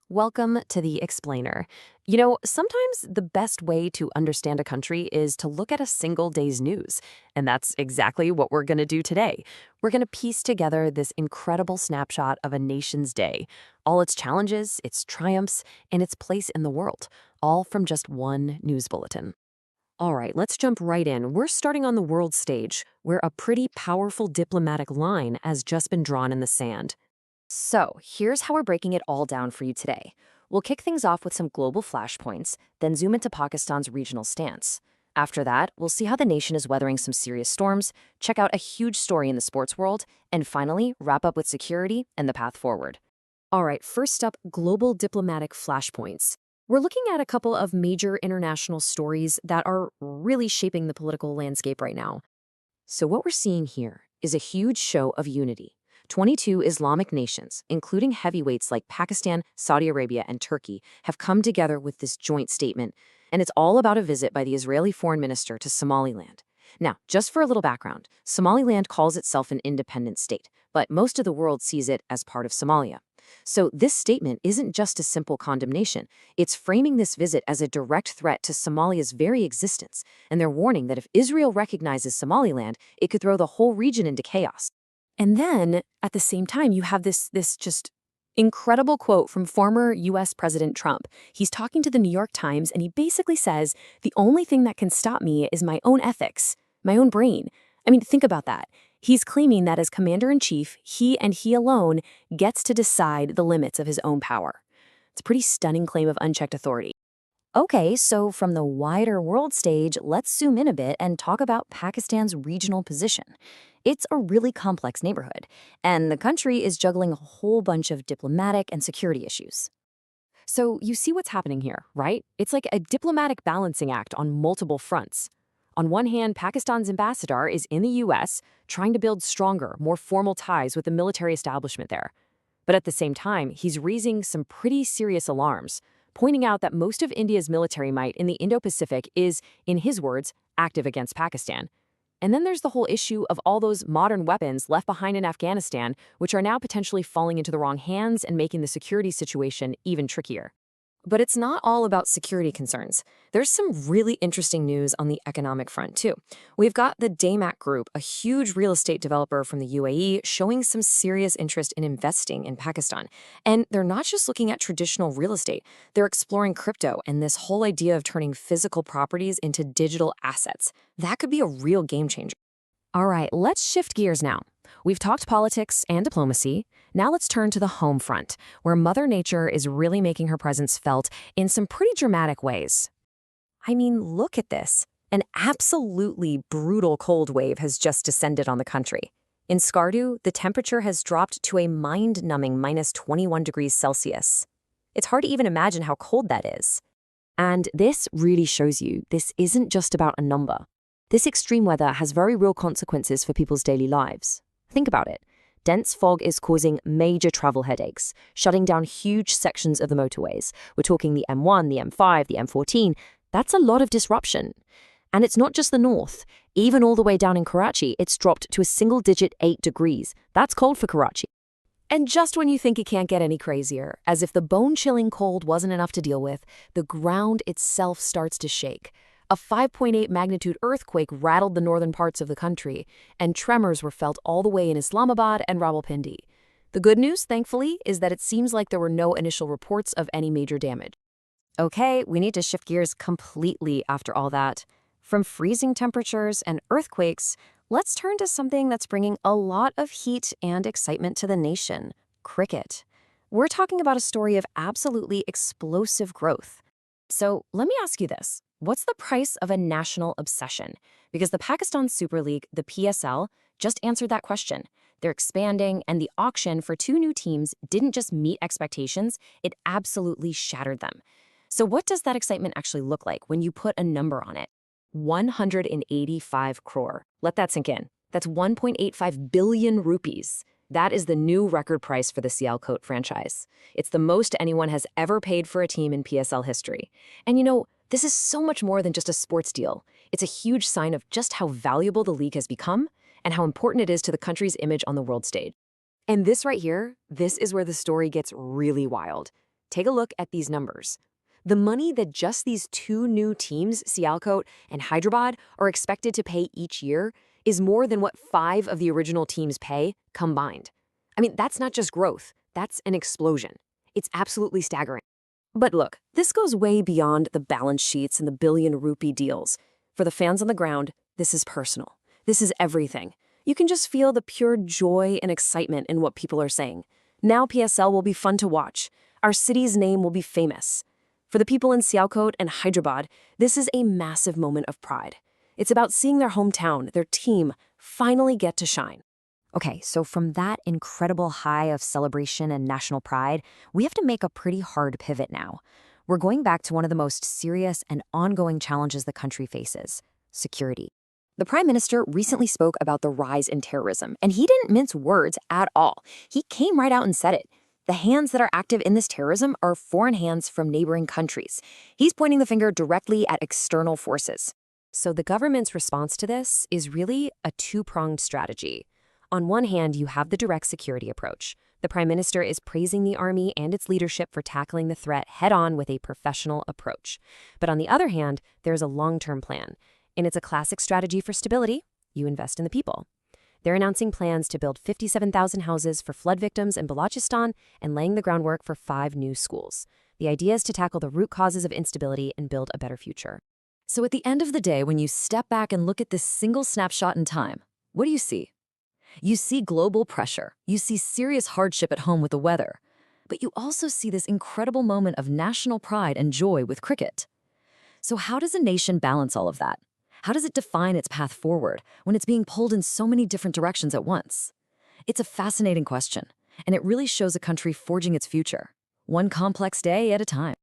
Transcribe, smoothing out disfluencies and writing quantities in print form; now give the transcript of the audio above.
Welcome to the Explainer. Sometimes the best way to understand a country is to look at a single day's news. And that's exactly what we're going to do today. We're going to piece together this incredible snapshot of a nation's day, all its challenges, its triumphs, and its place in the world, all from just one news bulletin. All right, let's jump right in. We're starting on the world stage, where a pretty powerful diplomatic line has just been drawn in the sand. So, here's how we're breaking it all down for you today. We'll kick things off with some global flashpoints, then zoom into Pakistan's regional stance. After that, we'll see how the nation is weathering some serious storms, check out a huge story in the sports world, and finally, wrap up with security and the path forward. All right, first up, global diplomatic flashpoints. We're looking at a couple of major international stories that are really shaping the political landscape right now. So what we're seeing here is a huge show of unity. 22 Islamic nations, including heavyweights like Pakistan, Saudi Arabia, and Turkey, have come together with this joint statement, and it's all about a visit by the Israeli foreign minister to Somaliland. Now, just for a little background, Somaliland calls itself an independent state, but most of the world sees it as part of Somalia. So this statement isn't just a simple condemnation. It's framing this visit as a direct threat to Somalia's very existence, and they're warning that if Israel recognizes Somaliland, it could throw the whole region into chaos. And then, at the same time, you have this just incredible quote from former US President Trump. He's talking to the New York Times, and he basically says, "The only thing that can stop me is my own ethics, my own brain." I mean, think about that. He's claiming that as commander-in-chief, he and he alone gets to decide the limits of his own power. It's a pretty stunning claim of unchecked authority. Okay, so from the wider world stage, let's zoom in a bit and talk about Pakistan's regional position. It's a really complex neighborhood, and the country is juggling a whole bunch of diplomatic and security issues. So you see what's happening here, right? It's like a diplomatic balancing act on multiple fronts. On one hand, Pakistan's ambassador is in the US trying to build stronger, more formal ties with the military establishment there. But at the same time, he's raising some pretty serious alarms, pointing out that most of India's military might in the Indo-Pacific is, in his words, active against Pakistan. And then there's the whole issue of all those modern weapons left behind in Afghanistan, which are now potentially falling into the wrong hands and making the security situation even trickier. But it's not all about security concerns. There's some really interesting news on the economic front, too. We've got the Daymak Group, a huge real estate developer from the UAE, showing some serious interest in investing in Pakistan. And they're not just looking at traditional real estate. They're exploring crypto and this whole idea of turning physical properties into digital assets. That could be a real game changer. All right, let's shift gears now. We've talked politics and diplomacy. Now let's turn to the home front, where Mother Nature is really making her presence felt in some pretty dramatic ways. I mean, look at this. An absolutely brutal cold wave has just descended on the country. In Skardu, the temperature has dropped to a mind-numbing minus 21 degrees Celsius. It's hard to even imagine how cold that is. And this really shows you this isn't just about a number. This extreme weather has very real consequences for people's daily lives. Think about it. Dense fog is causing major travel headaches, shutting down huge sections of the motorways. We're talking the M1, the M5, the M14. That's a lot of disruption. And it's not just the north. Even all the way down in Karachi, it's dropped to a single-digit 8 degrees. That's cold for Karachi. And just when you think it can't get any crazier, as if the bone-chilling cold wasn't enough to deal with, the ground itself starts to shake. A 5.8 magnitude earthquake rattled the northern parts of the country, and tremors were felt all the way in Islamabad and Rawalpindi. The good news, thankfully, is that it seems like there were no initial reports of any major damage. Okay, we need to shift gears completely after all that. From freezing temperatures and earthquakes, let's turn to something that's bringing a lot of heat and excitement to the nation: cricket. We're talking about a story of absolutely explosive growth. So let me ask you this. What's the price of a national obsession? Because the Pakistan Super League, the PSL, just answered that question. They're expanding, and the auction for 2 new teams didn't just meet expectations, it absolutely shattered them. So what does that excitement actually look like when you put a number on it? 185 crore. Let that sink in. That's 1.85 billion rupees. That is the new record price for the Sialkot franchise. It's the most anyone has ever paid for a team in PSL history. And this is so much more than just a sports deal. It's a huge sign of just how valuable the league has become and how important it is to the country's image on the world stage. And this right here, this is where the story gets really wild. Take a look at these numbers. The money that just these two new teams, Sialkot and Hyderabad, are expected to pay each year is more than what 5 of the original teams pay combined. I mean, that's not just growth, that's an explosion. It's absolutely staggering. But look, this goes way beyond the balance sheets and the billion-rupee deals. For the fans on the ground, this is personal. This is everything. You can just feel the pure joy and excitement in what people are saying. Now PSL will be fun to watch. Our city's name will be famous. For the people in Sialkot and Hyderabad, this is a massive moment of pride. It's about seeing their hometown, their team, finally get to shine. Okay, so from that incredible high of celebration and national pride, we have to make a pretty hard pivot now. We're going back to one of the most serious and ongoing challenges the country faces: security. The Prime Minister recently spoke about the rise in terrorism, and he didn't mince words at all. He came right out and said it. The hands that are active in this terrorism are foreign hands from neighboring countries. He's pointing the finger directly at external forces. So the government's response to this is really a two-pronged strategy. On one hand, you have the direct security approach. The Prime Minister is praising the army and its leadership for tackling the threat head-on with a professional approach. But on the other hand, there's a long-term plan. And it's a classic strategy for stability. You invest in the people. They're announcing plans to build 57,000 houses for flood victims in Balochistan and laying the groundwork for 5 new schools. The idea is to tackle the root causes of instability and build a better future. So at the end of the day, when you step back and look at this single snapshot in time, what do you see? You see global pressure. You see serious hardship at home with the weather. But you also see this incredible moment of national pride and joy with cricket. So how does a nation balance all of that? How does it define its path forward when it's being pulled in so many different directions at once? It's a fascinating question, and it really shows a country forging its future, one complex day at a time.